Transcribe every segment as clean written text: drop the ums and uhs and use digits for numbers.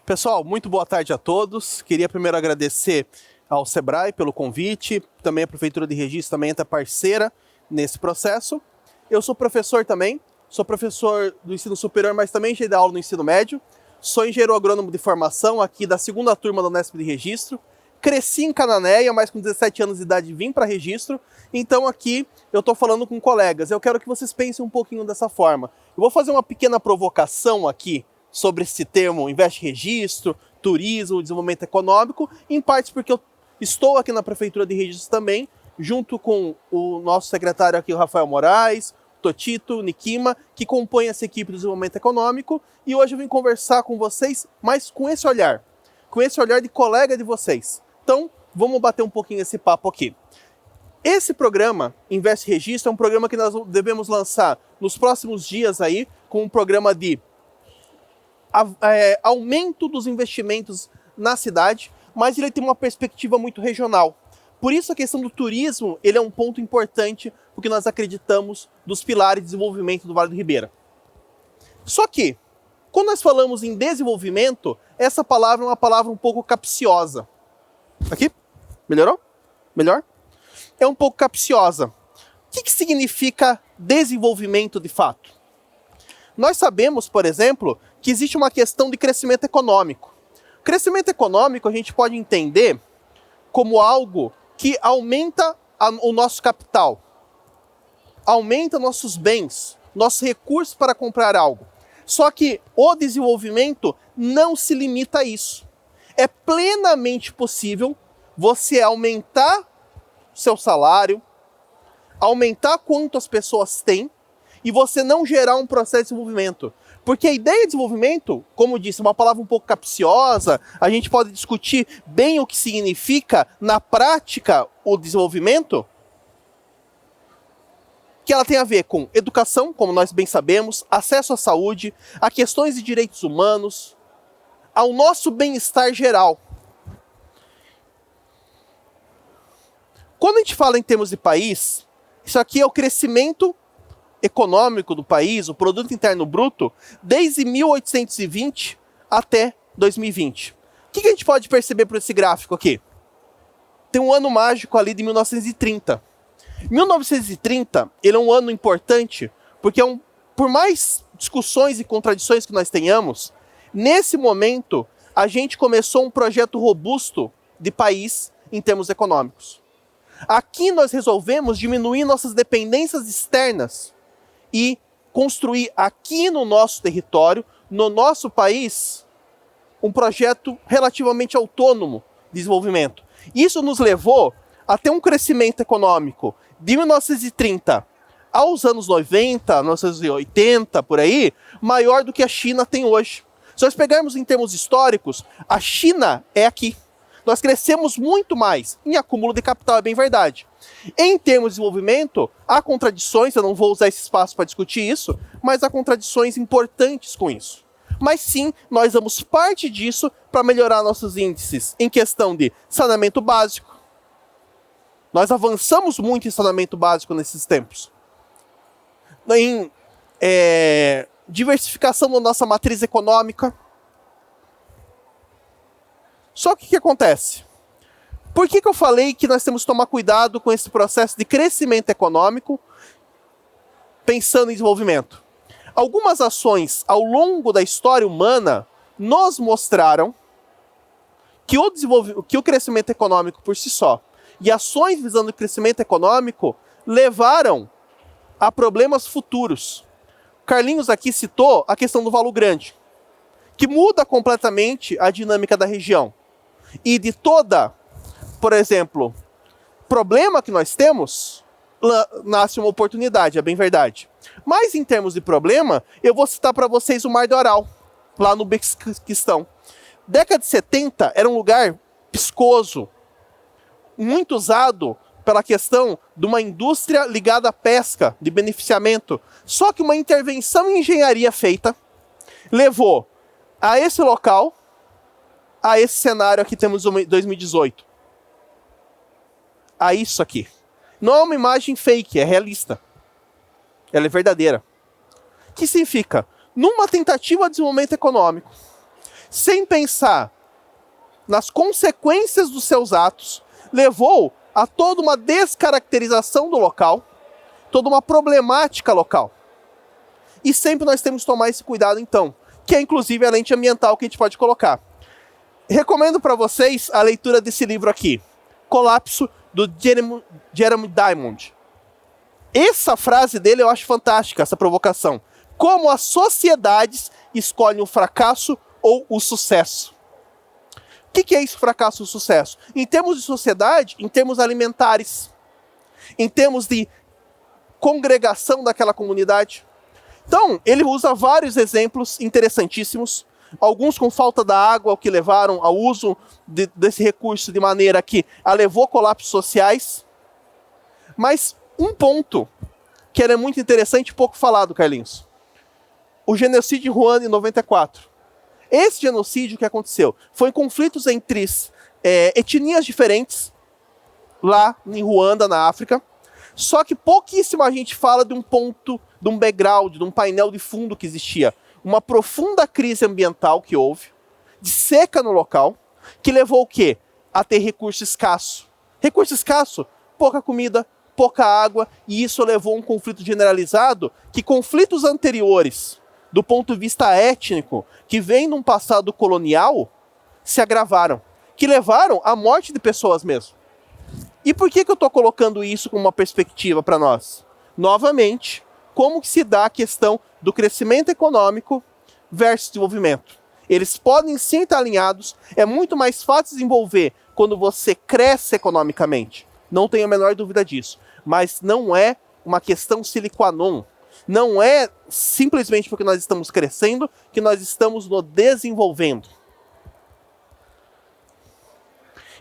Pessoal, muito boa tarde a todos. Queria primeiro agradecer ao Sebrae pelo convite, também a Prefeitura de Regis também é parceira nesse processo. Eu sou professor também, sou professor do ensino superior, mas também já dei aula no ensino médio. Sou engenheiro agrônomo de formação aqui da segunda turma da Unesp de Registro. Cresci em Cananéia, mas com 17 anos de idade vim para Registro. Então aqui eu estou falando com colegas. Eu quero que vocês pensem um pouquinho dessa forma. Eu vou fazer uma pequena provocação aqui sobre esse termo Invest Registro, turismo, desenvolvimento econômico, em parte porque eu estou aqui na Prefeitura de Registro também, junto com o nosso secretário aqui, o Rafael Moraes, Totito, Nikima, que compõem essa equipe do desenvolvimento econômico, e hoje eu vim conversar com vocês, mas com esse olhar de colega de vocês. Então, vamos bater um pouquinho esse papo aqui. Esse programa, Invest Registro, é um programa que nós devemos lançar nos próximos dias aí, com um programa de aumento dos investimentos na cidade, mas ele tem uma perspectiva muito regional. Por isso a questão do turismo, ele é um ponto importante, porque nós acreditamos dos pilares de desenvolvimento do Vale do Ribeira. Só que, quando nós falamos em desenvolvimento, essa palavra é uma palavra um pouco capciosa. Aqui? Melhorou? Melhor? É um pouco capciosa. O que significa desenvolvimento de fato? Nós sabemos, por exemplo, que existe uma questão de crescimento econômico. Crescimento econômico a gente pode entender como algo que aumenta o nosso capital, aumenta nossos bens, nossos recursos para comprar algo. Só que o desenvolvimento não se limita a isso. É plenamente possível você aumentar seu salário, aumentar quanto as pessoas têm, e você não gerar um processo de desenvolvimento. Porque a ideia de desenvolvimento, como eu disse, é uma palavra um pouco capciosa, a gente pode discutir bem o que significa na prática o desenvolvimento, que ela tem a ver com educação, como nós bem sabemos, acesso à saúde, a questões de direitos humanos, ao nosso bem-estar geral. Quando a gente fala em termos de país, isso aqui é o crescimento econômico do país, o produto interno bruto, desde 1820 até 2020. O que a gente pode perceber por esse gráfico aqui? Tem um ano mágico ali de 1930. 1930, ele é um ano importante, porque por mais discussões e contradições que nós tenhamos, nesse momento, a gente começou um projeto robusto de país em termos econômicos. Aqui nós resolvemos diminuir nossas dependências externas e construir aqui no nosso território, no nosso país, um projeto relativamente autônomo de desenvolvimento. Isso nos levou a ter um crescimento econômico de 1930 aos anos 90, 1980, por aí, maior do que a China tem hoje. Se nós pegarmos em termos históricos, a China é aqui. Nós crescemos muito mais em acúmulo de capital, é bem verdade. Em termos de desenvolvimento, há contradições, eu não vou usar esse espaço para discutir isso, mas há contradições importantes com isso. Mas sim, nós damos parte disso para melhorar nossos índices em questão de saneamento básico. Nós avançamos muito em saneamento básico nesses tempos. Em diversificação da nossa matriz econômica. Só que o que acontece? Por que eu falei que nós temos que tomar cuidado com esse processo de crescimento econômico pensando em desenvolvimento? Algumas ações ao longo da história humana nos mostraram que o crescimento econômico por si só e ações visando o crescimento econômico levaram a problemas futuros. Carlinhos aqui citou a questão do Valor Grande, que muda completamente a dinâmica da região. E de toda, por exemplo, problema que nós temos, nasce uma oportunidade, é bem verdade. Mas em termos de problema, eu vou citar para vocês o Mar do Aral, lá no Uzbequistão. Década de 70 era um lugar piscoso, muito usado pela questão de uma indústria ligada à pesca, de beneficiamento. Só que uma intervenção em engenharia feita levou a esse local, a esse cenário que temos em 2018. A isso aqui. Não é uma imagem fake, é realista. Ela é verdadeira. O que significa? Numa tentativa de desenvolvimento econômico, sem pensar nas consequências dos seus atos, levou a toda uma descaracterização do local, toda uma problemática local. E sempre nós temos que tomar esse cuidado, então, que é inclusive a lente ambiental que a gente pode colocar. Recomendo para vocês a leitura desse livro aqui, Colapso, do Jeremy Diamond. Essa frase dele eu acho fantástica, essa provocação. Como as sociedades escolhem o fracasso ou o sucesso. O que é isso, fracasso ou sucesso? Em termos de sociedade, em termos alimentares, em termos de congregação daquela comunidade. Então, ele usa vários exemplos interessantíssimos, alguns com falta da água, o que levaram ao uso desse recurso de maneira que a levou a colapsos sociais. Mas um ponto que era muito interessante e pouco falado, Carlinhos. O genocídio de Ruanda em 94. Esse genocídio que aconteceu foi em conflitos entre etnias diferentes, lá em Ruanda, na África. Só que pouquíssima gente fala de um ponto, de um background, de um painel de fundo que existia. Uma profunda crise ambiental que houve, de seca no local, que levou o quê? A ter recurso escasso. Recurso escasso, pouca comida, pouca água, e isso levou a um conflito generalizado, que conflitos anteriores, do ponto de vista étnico, que vem de um passado colonial, se agravaram, que levaram à morte de pessoas mesmo. E por que eu estou colocando isso como uma perspectiva para nós? Novamente, como que se dá a questão do crescimento econômico versus desenvolvimento? Eles podem sim estar alinhados, é muito mais fácil desenvolver quando você cresce economicamente. Não tenho a menor dúvida disso. Mas não é uma questão sine qua non. Não é simplesmente porque nós estamos crescendo que nós estamos nos desenvolvendo.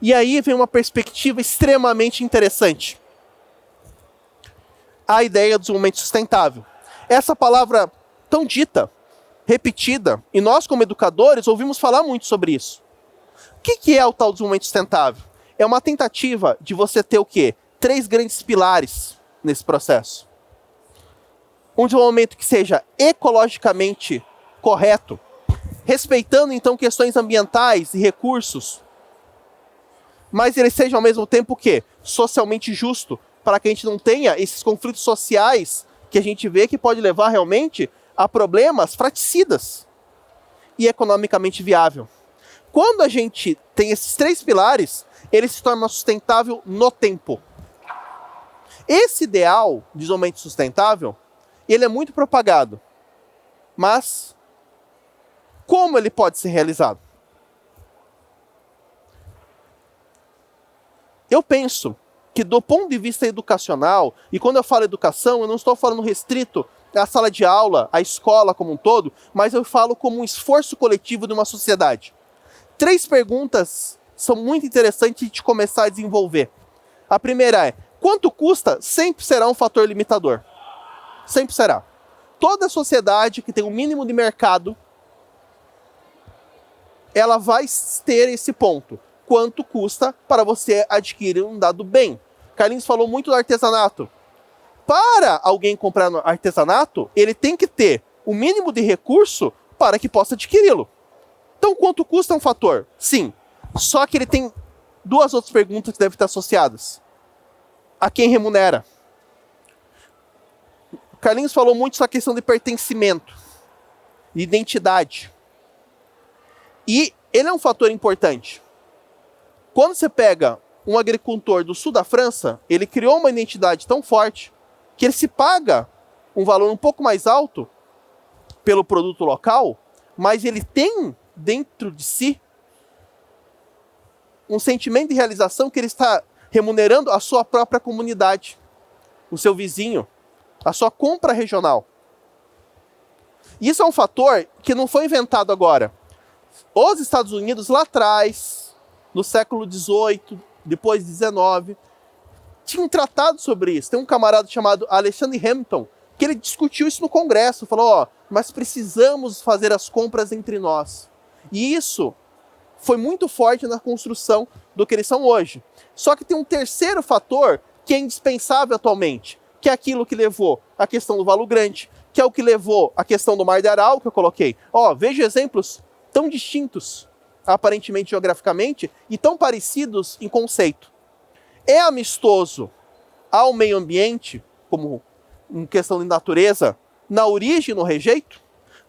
E aí vem uma perspectiva extremamente interessante. A ideia do desenvolvimento sustentável. Essa palavra tão dita, repetida, e nós como educadores ouvimos falar muito sobre isso. O que é o tal desenvolvimento sustentável? É uma tentativa de você ter o quê? 3 grandes pilares nesse processo. Um desenvolvimento que seja ecologicamente correto, respeitando então questões ambientais e recursos, mas ele seja ao mesmo tempo o quê? Socialmente justo, para que a gente não tenha esses conflitos sociais que a gente vê que pode levar realmente a problemas fratricidas e economicamente viável. Quando a gente tem esses 3 pilares, ele se torna sustentável no tempo. Esse ideal de desenvolvimento sustentável, ele é muito propagado. Mas, como ele pode ser realizado? Eu penso que do ponto de vista educacional, e quando eu falo educação, eu não estou falando restrito à sala de aula, à escola como um todo, mas eu falo como um esforço coletivo de uma sociedade. 3 perguntas são muito interessantes de começar a desenvolver. A primeira é, quanto custa? Sempre será um fator limitador. Sempre será. Toda sociedade que tem um mínimo de mercado, ela vai ter esse ponto. Quanto custa para você adquirir um dado bem? Carlinhos falou muito do artesanato. Para alguém comprar no artesanato, ele tem que ter o mínimo de recurso para que possa adquiri-lo. Então, quanto custa um fator? Sim. Só que ele tem 2 outras perguntas que devem estar associadas. A quem remunera? Carlinhos falou muito sobre a questão de pertencimento, de identidade. E ele é um fator importante. Quando você pega um agricultor do sul da França, ele criou uma identidade tão forte que ele se paga um valor um pouco mais alto pelo produto local, mas ele tem dentro de si um sentimento de realização que ele está remunerando a sua própria comunidade, o seu vizinho, a sua compra regional. Isso é um fator que não foi inventado agora. Os Estados Unidos lá atrás, no século XVIII, depois de XIX, tinham tratado sobre isso. Tem um camarada chamado Alexander Hamilton, que ele discutiu isso no Congresso, falou, mas precisamos fazer as compras entre nós. E isso foi muito forte na construção do que eles são hoje. Só que tem um terceiro fator que é indispensável atualmente, que é aquilo que levou a questão do Valo Grande, que é o que levou a questão do Mar de Aral, que eu coloquei. Veja exemplos tão distintos, aparentemente geograficamente, e tão parecidos em conceito. É amistoso ao meio ambiente, como em questão de natureza, na origem e no rejeito?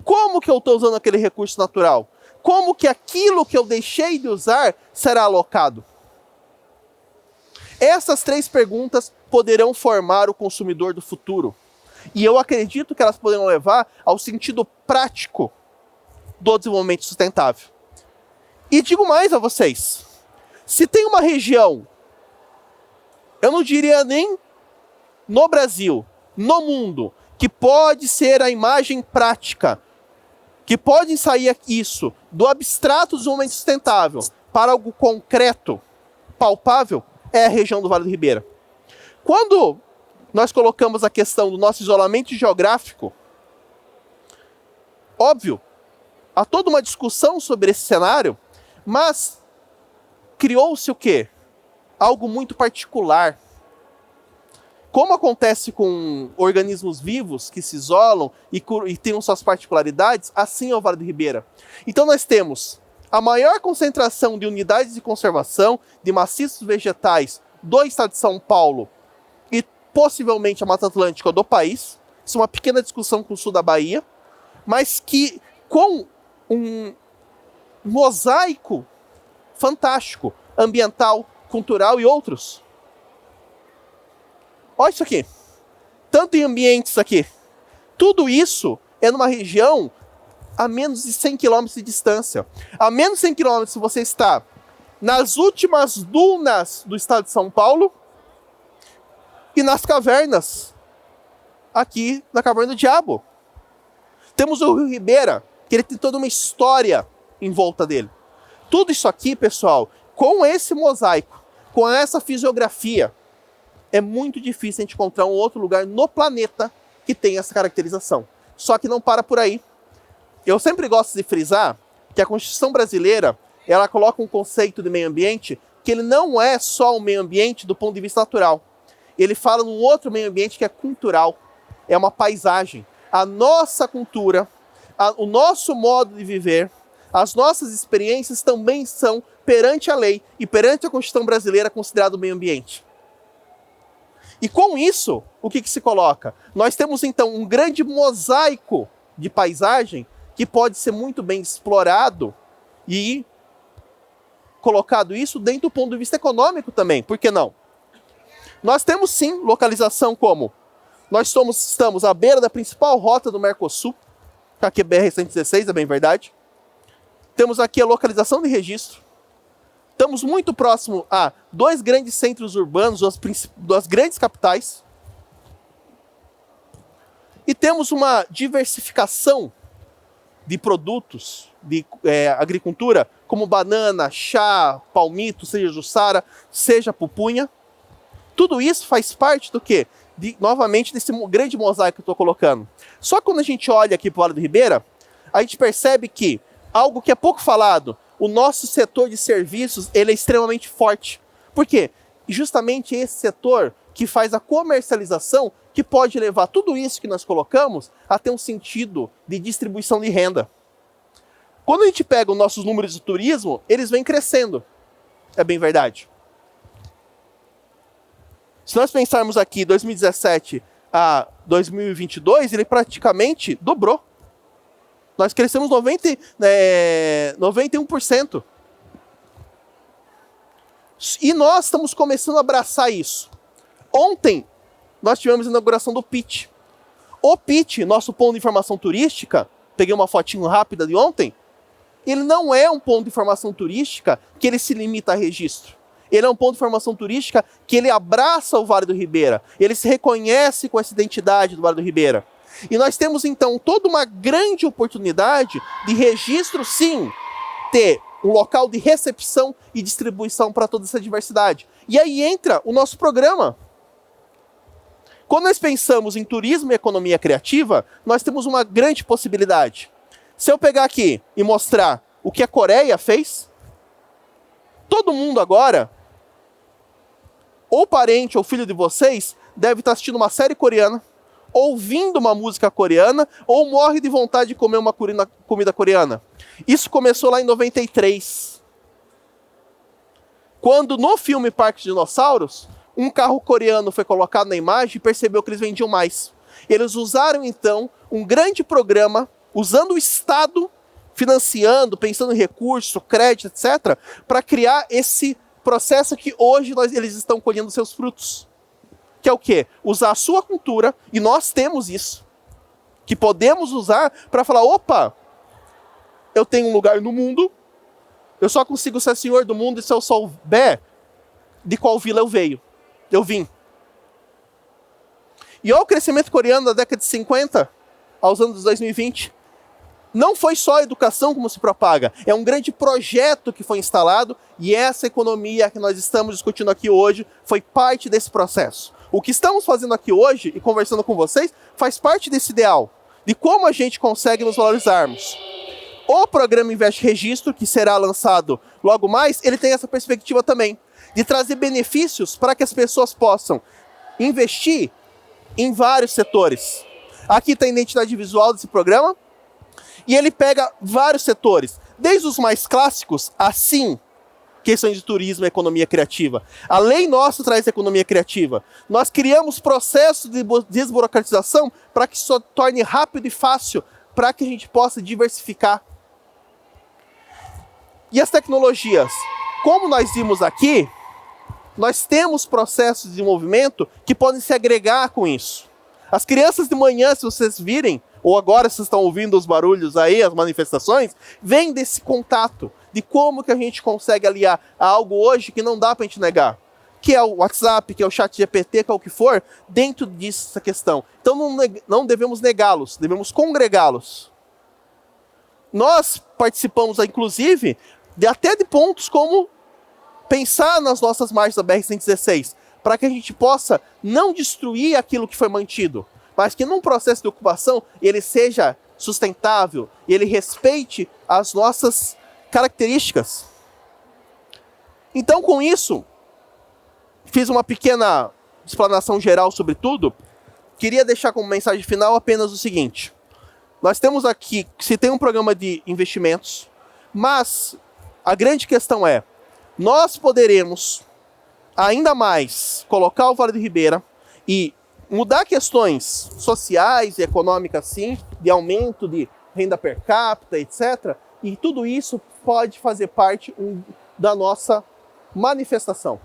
Como que eu estou usando aquele recurso natural? Como que aquilo que eu deixei de usar será alocado? Essas 3 perguntas poderão formar o consumidor do futuro. E eu acredito que elas poderão levar ao sentido prático do desenvolvimento sustentável. E digo mais a vocês. Se tem uma região, eu não diria nem no Brasil, no mundo, que pode ser a imagem prática, que pode sair isso do abstrato do desenvolvimento sustentável para algo concreto, palpável, é a região do Vale do Ribeira. Quando nós colocamos a questão do nosso isolamento geográfico, óbvio, há toda uma discussão sobre esse cenário, mas criou-se o quê? Algo muito particular. Como acontece com organismos vivos que se isolam e têm suas particularidades, assim é o Vale do Ribeira. Então nós temos a maior concentração de unidades de conservação de maciços vegetais do estado de São Paulo e possivelmente a Mata Atlântica do país. Isso é uma pequena discussão com o sul da Bahia, mas que com um mosaico fantástico, ambiental, cultural e outros. Olha isso aqui. Tanto em ambientes aqui. Tudo isso é numa região a menos de 100 km de distância. A menos de 100 km você está nas últimas dunas do estado de São Paulo e nas cavernas aqui na Caverna do Diabo. Temos o Rio Ribeira, que ele tem toda uma história em volta dele. Tudo isso aqui, pessoal, com esse mosaico, com essa fisiografia, é muito difícil a gente encontrar um outro lugar no planeta que tenha essa caracterização. Só que não para por aí. Eu sempre gosto de frisar que a Constituição brasileira, ela coloca um conceito de meio ambiente que ele não é só um meio ambiente do ponto de vista natural. Ele fala num outro meio ambiente que é cultural. É uma paisagem. A nossa cultura, o nosso modo de viver, as nossas experiências também são, perante a lei e perante a Constituição brasileira, considerado meio ambiente. E com isso, o que se coloca? Nós temos então um grande mosaico de paisagem que pode ser muito bem explorado e colocado isso dentro do ponto de vista econômico também. Por que não? Nós temos sim localização como nós estamos à beira da principal rota do Mercosul, aqui é BR-116, é bem verdade. Temos aqui a localização de registro. Estamos muito próximo a 2 grandes centros urbanos, duas grandes capitais. E temos uma diversificação de produtos de agricultura, como banana, chá, palmito, seja jussara, seja pupunha. Tudo isso faz parte do quê? Novamente, desse grande mosaico que eu estou colocando. Só que quando a gente olha aqui para o Vale do Ribeira, a gente percebe que algo que é pouco falado, o nosso setor de serviços, ele é extremamente forte. Por quê? Justamente esse setor que faz a comercialização, que pode levar tudo isso que nós colocamos a ter um sentido de distribuição de renda. Quando a gente pega os nossos números de turismo, eles vêm crescendo. É bem verdade. Se nós pensarmos aqui 2017 a 2022, ele praticamente dobrou. Nós crescemos 91%. E nós estamos começando a abraçar isso. Ontem, nós tivemos a inauguração do PIT. O PIT, nosso ponto de informação turística, peguei uma fotinho rápida de ontem, ele não é um ponto de informação turística que ele se limita a registro. Ele é um ponto de informação turística que ele abraça o Vale do Ribeira. Ele se reconhece com essa identidade do Vale do Ribeira. E nós temos, então, toda uma grande oportunidade de registro, sim, ter um local de recepção e distribuição para toda essa diversidade. E aí entra o nosso programa. Quando nós pensamos em turismo e economia criativa, nós temos uma grande possibilidade. Se eu pegar aqui e mostrar o que a Coreia fez, todo mundo agora, ou parente ou filho de vocês, deve estar assistindo uma série coreana, ouvindo uma música coreana ou morre de vontade de comer uma comida coreana. Isso começou lá em 93. Quando no filme Parque dos Dinossauros, um carro coreano foi colocado na imagem e percebeu que eles vendiam mais. Eles usaram então um grande programa, usando o Estado, financiando, pensando em recurso, crédito, etc., para criar esse processo que hoje eles estão colhendo seus frutos. Que é o quê? Usar a sua cultura, e nós temos isso, que podemos usar para falar, opa, eu tenho um lugar no mundo, eu só consigo ser senhor do mundo se eu souber de qual vila eu vim. E olha o crescimento coreano da década de 50 aos anos 2020. Não foi só a educação como se propaga, é um grande projeto que foi instalado, e essa economia que nós estamos discutindo aqui hoje foi parte desse processo. O que estamos fazendo aqui hoje e conversando com vocês faz parte desse ideal, de como a gente consegue nos valorizarmos. O programa Investe Registro, que será lançado logo mais, ele tem essa perspectiva também, de trazer benefícios para que as pessoas possam investir em vários setores. Aqui está a identidade visual desse programa, e ele pega vários setores, desde os mais clássicos, assim, questões de turismo e economia criativa. A lei nossa traz economia criativa. Nós criamos processos de desburocratização para que isso torne rápido e fácil, para que a gente possa diversificar. E as tecnologias? Como nós vimos aqui, nós temos processos de desenvolvimento que podem se agregar com isso. As crianças de manhã, se vocês virem, ou agora vocês estão ouvindo os barulhos aí, as manifestações, vem desse contato, de como que a gente consegue aliar a algo hoje que não dá para a gente negar. Que é o WhatsApp, que é o ChatGPT, que é o que for, dentro disso, essa questão. Então não devemos negá-los, devemos congregá-los. Nós participamos, inclusive, até de pontos como pensar nas nossas margens da BR-116, para que a gente possa não destruir aquilo que foi mantido, mas que num processo de ocupação ele seja sustentável e ele respeite as nossas características. Então, com isso, fiz uma pequena explanação geral sobre tudo. Queria deixar como mensagem final apenas o seguinte. Nós temos aqui, se tem um programa de investimentos, mas a grande questão é, nós poderemos ainda mais colocar o Vale do Ribeira e mudar questões sociais e econômicas, sim, de aumento de renda per capita, etc. E tudo isso pode fazer parte da nossa manifestação.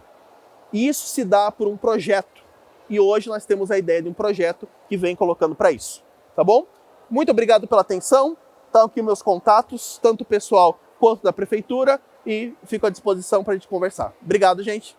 E isso se dá por um projeto. E hoje nós temos a ideia de um projeto que vem colocando para isso. Tá bom? Muito obrigado pela atenção. Estão aqui meus contatos, tanto pessoal quanto da prefeitura. E fico à disposição para a gente conversar. Obrigado, gente.